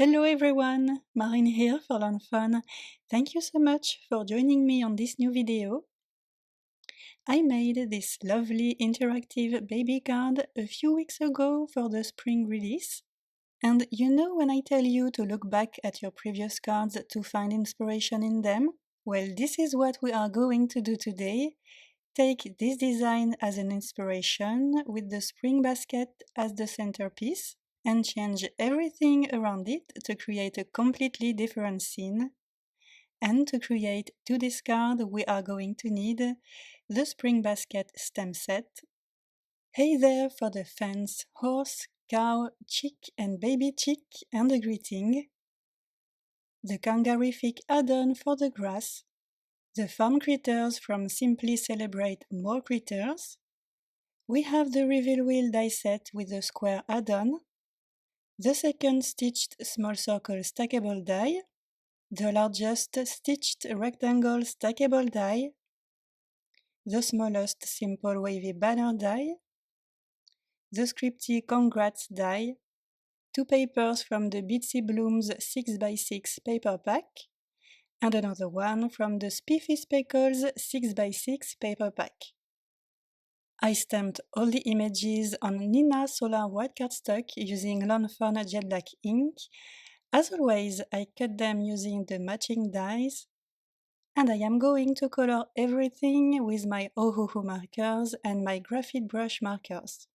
Hello everyone, Marine here for lawnfawn. Thank you so much for joining me on this new video. I made this lovely interactive baby card a few weeks ago for the spring release. And you know when I tell you to look back at your previous cards to find inspiration in them? Well, this is what we are going to do today. Take this design as an inspiration with the spring basket as the centerpiece and change everything around it to create a completely different scene. And to create to this card we are going to need the spring basket stem set, hey there for the fence, horse, cow, chick and baby chick and a greeting, the kanga-rrific add-on for the grass, the farm critters from Simply Celebrate More Critters. We have the reveal wheel die set with the square add-on, the second stitched small circle stackable die, the largest stitched rectangle stackable die, the smallest simple wavy banner die, the scripty congrats die, two papers from the Bitsy Blooms 6x6 paper pack, and another one from the Spiffy Speckles 6x6 paper pack. I stamped all the images on Nina Solar White Cardstock using lawnfawn jet black ink. As always, I cut them using the matching dies. And I am going to color everything with my Ohuhu markers and my graphite brush markers.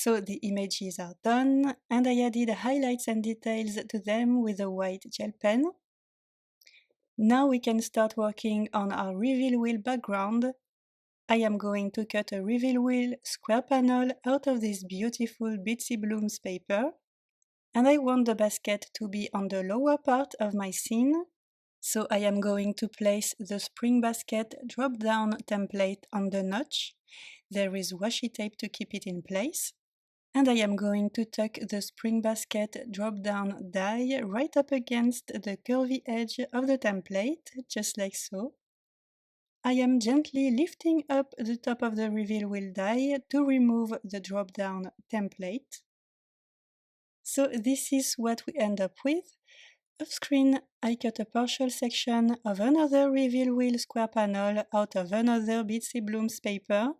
So the images are done, and I added highlights and details to them with a white gel pen. Now we can start working on our reveal wheel background. I am going to cut a reveal wheel square panel out of this beautiful Bitsy Blooms paper, and I want the basket to be on the lower part of my scene, so I am going to place the spring basket drop-down template on the notch. There is washi tape to keep it in place, and I am going to tuck the spring basket drop-down die right up against the curvy edge of the template, just like so. I am gently lifting up the top of the reveal wheel die to remove the drop-down template. So this is what we end up with. Off screen, I cut a partial section of another reveal wheel square panel out of another Bitsy Blooms paper.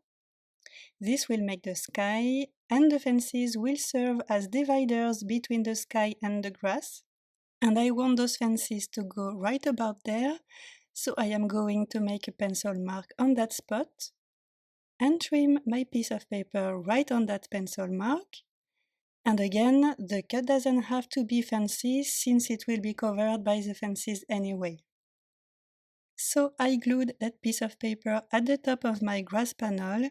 This will make the sky, and the fences will serve as dividers between the sky and the grass. And I want those fences to go right about there, so I am going to make a pencil mark on that spot and trim my piece of paper right on that pencil mark. And again, the cut doesn't have to be fancy since it will be covered by the fences anyway. So I glued that piece of paper at the top of my grass panel,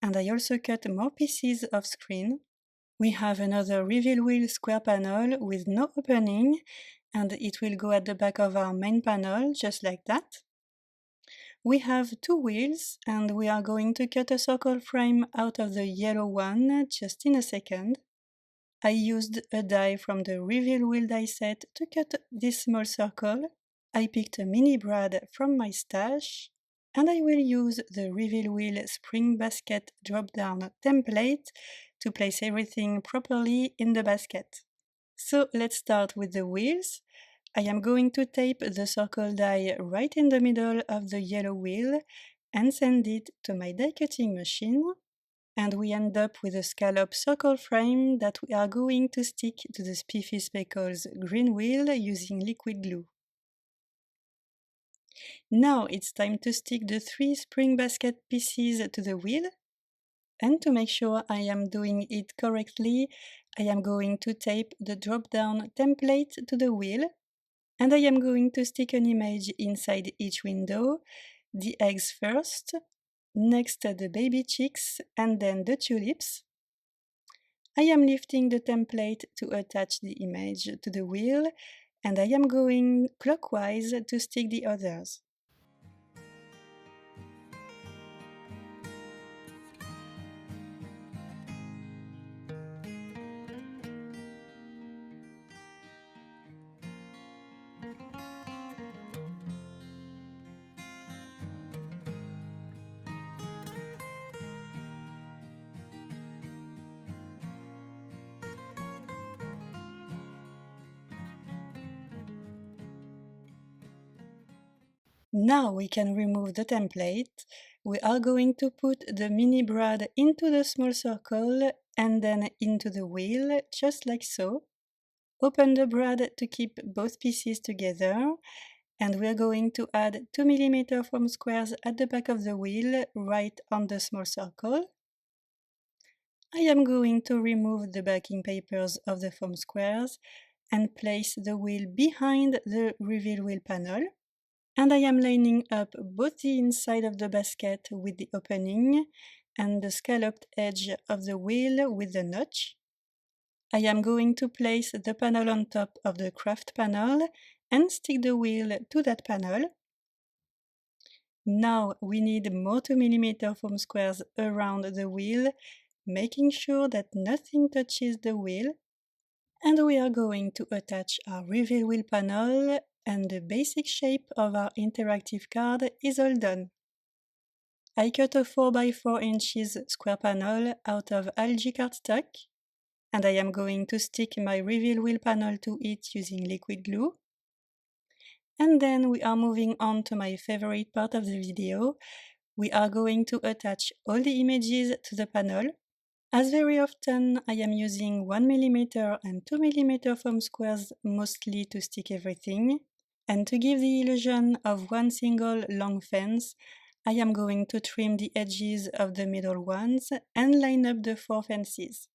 and I also cut more pieces off screen. We have another reveal wheel square panel with no opening, and it will go at the back of our main panel, just like that. We have two wheels, and we are going to cut a circle frame out of the yellow one just in a second. I used a die from the reveal wheel die set to cut this small circle. I picked a mini brad from my stash, and I will use the reveal wheel spring basket drop-down template to place everything properly in the basket. So let's start with the wheels. I am going to tape the circle die right in the middle of the yellow wheel and send it to my die cutting machine. And we end up with a scallop circle frame that we are going to stick to the Spiffy Speckles green wheel using liquid glue. Now it's time to stick the 3 spring basket pieces to the wheel. And to make sure I am doing it correctly, I am going to tape the drop-down template to the wheel. And I am going to stick an image inside each window, the eggs first, next the baby chicks, and then the tulips. I am lifting the template to attach the image to the wheel, and I am going clockwise to stick the others. Now we can remove the template. We are going to put the mini brad into the small circle and then into the wheel, just like so. Open the brad to keep both pieces together, and we are going to add 2 mm foam squares at the back of the wheel, right on the small circle. I am going to remove the backing papers of the foam squares and place the wheel behind the reveal wheel panel. And I am lining up both the inside of the basket with the opening and the scalloped edge of the wheel with the notch. I am going to place the panel on top of the kraft panel and stick the wheel to that panel. Now we need more 2 mm foam squares around the wheel, making sure that nothing touches the wheel. And we are going to attach our reveal wheel panel, and the basic shape of our interactive card is all done. I cut a 4x4 inches square panel out of algae cardstock, and I am going to stick my reveal wheel panel to it using liquid glue. And then we are moving on to my favorite part of the video. We are going to attach all the images to the panel. As very often, I am using 1 mm and 2 mm foam squares mostly to stick everything. And to give the illusion of one single long fence, I am going to trim the edges of the middle ones and line up the 4 fences.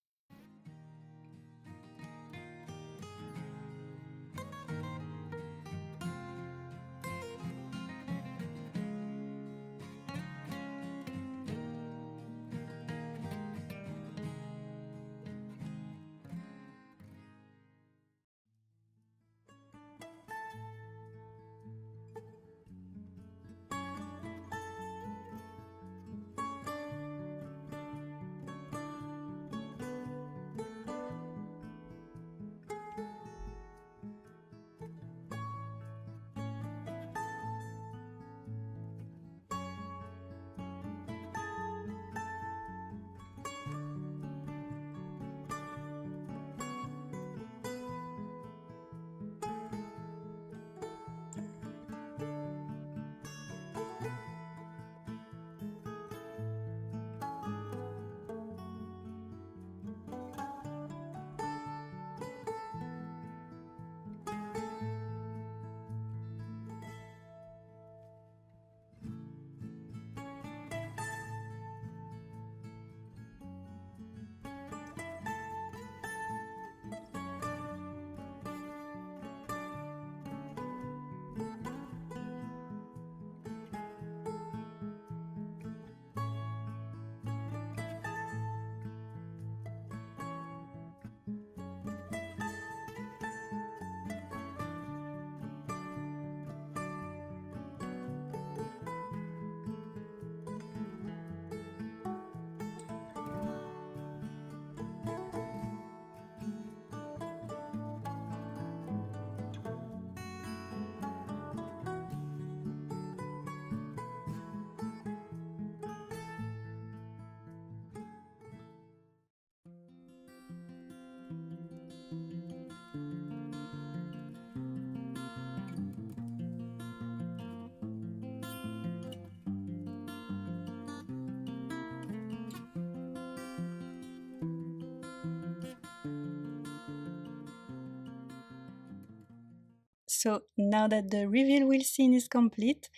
So now that the reveal wheel scene is complete,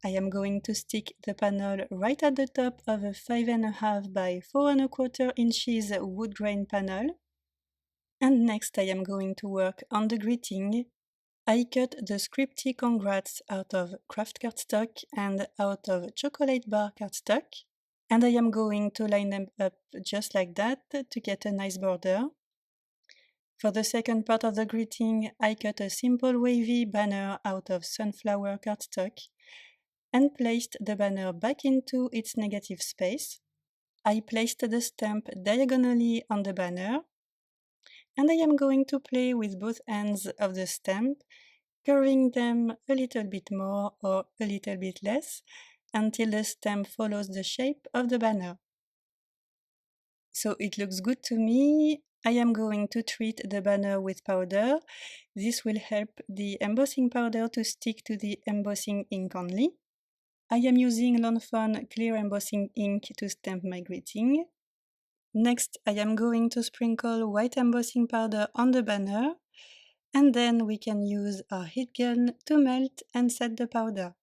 I am going to stick the panel right at the top of a 5.5 by 4.25 inches wood grain panel. And next I am going to work on the greeting. I cut the scripty congrats out of kraft cardstock and out of chocolate bar cardstock. And I am going to line them up just like that to get a nice border. For the second part of the greeting, I cut a simple wavy banner out of sunflower cardstock and placed the banner back into its negative space. I placed the stamp diagonally on the banner, and I am going to play with both ends of the stamp, curving them a little bit more or a little bit less until the stamp follows the shape of the banner. So it looks good to me. I am going to treat the banner with powder. This will help the embossing powder to stick to the embossing ink only. I am using lawnfawn clear embossing ink to stamp my greeting. Next, I am going to sprinkle white embossing powder on the banner, and then we can use our heat gun to melt and set the powder.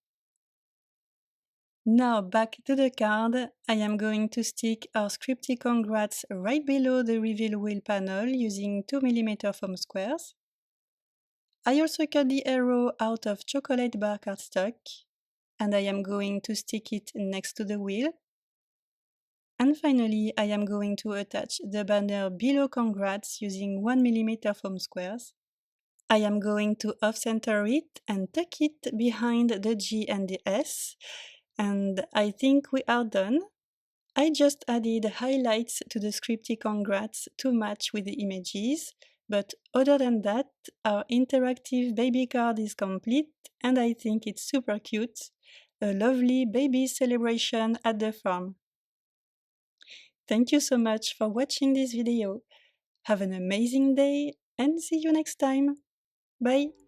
Now back to the card, I am going to stick our scripty congrats right below the reveal wheel panel using 2mm foam squares. I also cut the arrow out of chocolate bar cardstock, and I am going to stick it next to the wheel. And finally, I am going to attach the banner below congrats using 1mm foam squares. I am going to off-center it and tuck it behind the G and the S. And I think we are done. I just added highlights to the scripty congrats to match with the images, but other than that, our interactive baby card is complete and I think it's super cute. A lovely baby celebration at the farm. Thank you so much for watching this video. Have an amazing day and see you next time. Bye!